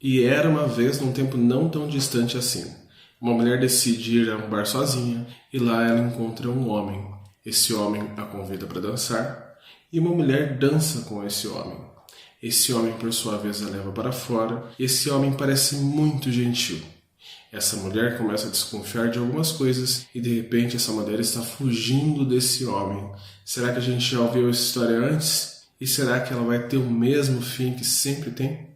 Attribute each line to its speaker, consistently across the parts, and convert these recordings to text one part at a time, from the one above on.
Speaker 1: E era uma vez, num tempo não tão distante assim. Uma mulher decide ir a um bar sozinha e lá ela encontra um homem. Esse homem a convida para dançar e uma mulher dança com esse homem. Esse homem, por sua vez, a leva para fora e esse homem parece muito gentil. Essa mulher começa a desconfiar de algumas coisas e de repente essa mulher está fugindo desse homem. Será que a gente já ouviu essa história antes? E será que ela vai ter o mesmo fim que sempre tem?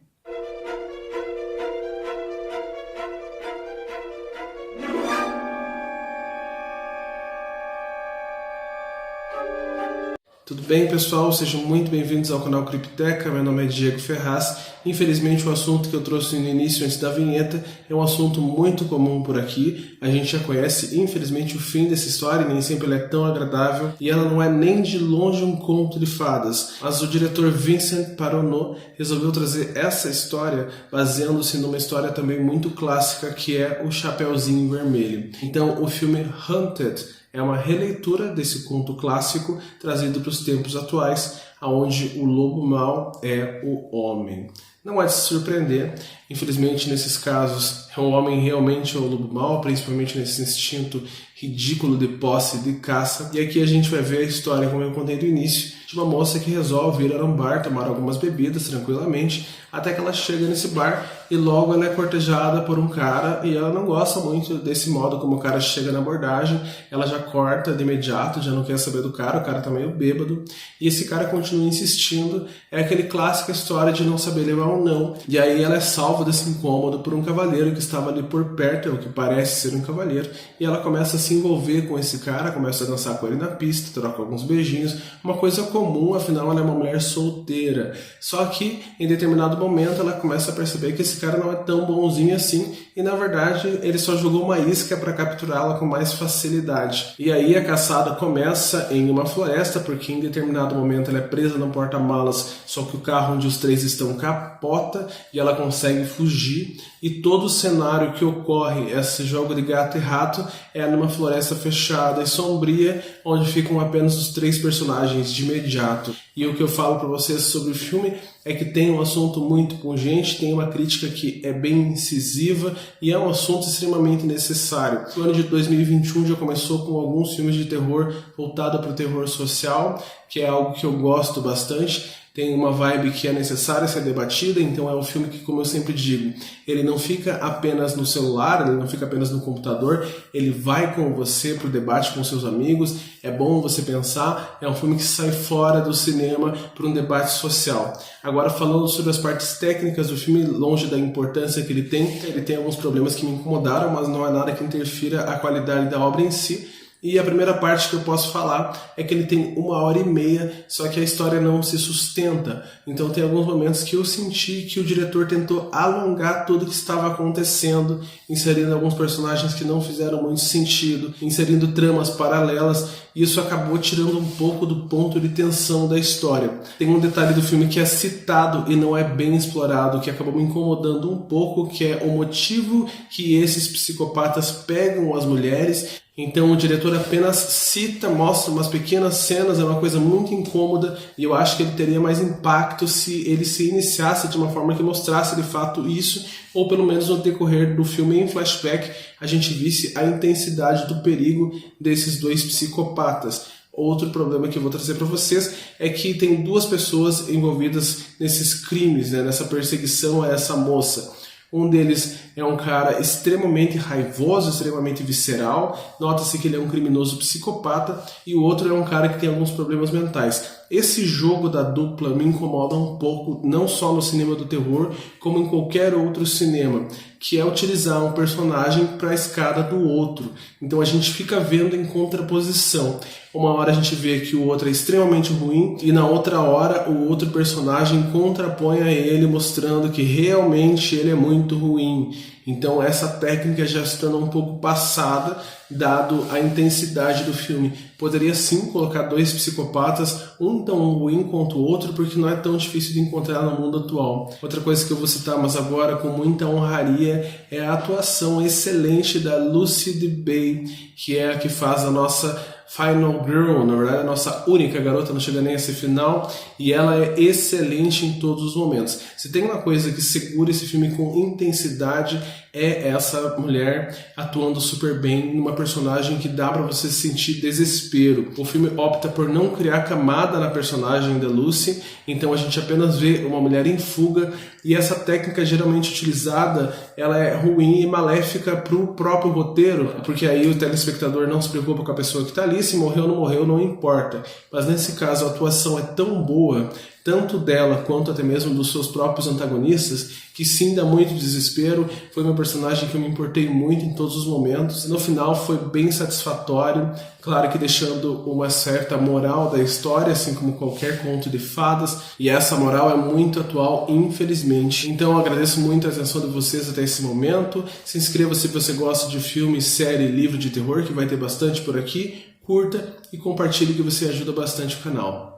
Speaker 1: Tudo bem, pessoal? Sejam muito bem-vindos ao canal Cripteca. Meu nome é Diego Ferraz. Infelizmente, o assunto que eu trouxe no início, antes da vinheta, é um assunto muito comum por aqui. A gente já conhece, infelizmente, o fim dessa história, e nem sempre ela é tão agradável, e ela não é nem de longe um conto de fadas. Mas o diretor Vincent Paronnaud resolveu trazer essa história baseando-se numa história também muito clássica, que é O Chapeuzinho Vermelho. Então, o filme Hunted é uma releitura desse conto clássico trazido para os tempos atuais, onde o lobo mau é o homem. Não é de se surpreender, infelizmente nesses casos o homem realmente é o lobo mau, principalmente nesse instinto ridículo de posse e de caça. E aqui a gente vai ver a história, como eu contei do início, de uma moça que resolve ir a um bar, tomar algumas bebidas tranquilamente, até que ela chega nesse bar e logo ela é cortejada por um cara e ela não gosta muito desse modo como o cara chega na abordagem. Ela já corta de imediato, já não quer saber do cara, o cara tá meio bêbado e esse cara continua insistindo. É aquele clássica história de não saber levar um não, e aí ela é salva desse incômodo por um cavaleiro que estava ali por perto, é o que parece ser um cavaleiro, e ela começa a se envolver com esse cara, começa a dançar com ele na pista, troca alguns beijinhos, uma coisa comum, afinal ela é uma mulher solteira. Só que em determinado momento ela começa a perceber que esse cara não é tão bonzinho assim e na verdade ele só jogou uma isca para capturá-la com mais facilidade. E aí a caçada começa em uma floresta, porque em determinado momento ela é presa no porta-malas, só que o carro onde os três estão capota e ela consegue fugir, e todo o cenário que ocorre esse jogo de gato e rato é numa floresta fechada e sombria, onde ficam apenas os três personagens de imediato. E o que eu falo para vocês sobre o filme é que tem um assunto muito pungente, tem uma crítica que é bem incisiva e é um assunto extremamente necessário. O ano de 2021 já começou com alguns filmes de terror voltado para o terror social, que é algo que eu gosto bastante. Tem uma vibe que é necessária ser debatida, então é um filme que, como eu sempre digo, ele não fica apenas no celular, ele não fica apenas no computador, ele vai com você para o debate com seus amigos, é bom você pensar, é um filme que sai fora do cinema para um debate social. Agora, falando sobre as partes técnicas do filme, longe da importância que ele tem alguns problemas que me incomodaram, mas não é nada que interfira a qualidade da obra em si. E a primeira parte que eu posso falar é que ele tem 1h30, só que a história não se sustenta. Então tem alguns momentos que eu senti que o diretor tentou alongar tudo o que estava acontecendo, inserindo alguns personagens que não fizeram muito sentido, inserindo tramas paralelas, e isso acabou tirando um pouco do ponto de tensão da história. Tem um detalhe do filme que é citado e não é bem explorado, que acabou me incomodando um pouco, que é o motivo que esses psicopatas pegam as mulheres. Então o diretor apenas cita, mostra umas pequenas cenas, é uma coisa muito incômoda e eu acho que ele teria mais impacto se ele se iniciasse de uma forma que mostrasse de fato isso, ou pelo menos no decorrer do filme em flashback a gente visse a intensidade do perigo desses dois psicopatas. Outro problema que eu vou trazer para vocês é que tem duas pessoas envolvidas nesses crimes, nessa perseguição a essa moça. Um deles é um cara extremamente raivoso, extremamente visceral, nota-se que ele é um criminoso psicopata, e o outro é um cara que tem alguns problemas mentais. Esse jogo da dupla me incomoda um pouco, não só no cinema do terror, como em qualquer outro cinema, que é utilizar um personagem para a escada do outro. Então a gente fica vendo em contraposição. Uma hora a gente vê que o outro é extremamente ruim e na outra hora o outro personagem contrapõe a ele, mostrando que realmente ele é muito ruim. Então essa técnica já se tornou um pouco passada, dado a intensidade do filme. Poderia sim colocar dois psicopatas, um tão ruim quanto o outro, porque não é tão difícil de encontrar no mundo atual. Outra coisa que eu vou citar, mas agora com muita honraria, é a atuação excelente da Lucy Debay, que é a que faz a nossa final girl, na verdade a nossa única garota, não chega nem a ser final, e ela é excelente em todos os momentos. Se tem uma coisa que segura esse filme com intensidade, é essa mulher atuando super bem numa personagem que dá pra você sentir desespero. O filme opta por não criar camada na personagem da Lucy, então a gente apenas vê uma mulher em fuga, e essa técnica geralmente utilizada, ela é ruim e maléfica pro próprio roteiro, porque aí o telespectador não se preocupa com a pessoa que tá ali, se morreu ou não morreu, não importa. Mas nesse caso a atuação é tão boa, tanto dela quanto até mesmo dos seus próprios antagonistas, que sim, dá muito desespero. Foi uma personagem que eu me importei muito em todos os momentos. No final foi bem satisfatório, claro que deixando uma certa moral da história, assim como qualquer conto de fadas, e essa moral é muito atual, infelizmente. Então eu agradeço muito a atenção de vocês até esse momento. Se inscreva se você gosta de filme, série, livro de terror, que vai ter bastante por aqui. Curta e compartilhe, que você ajuda bastante o canal.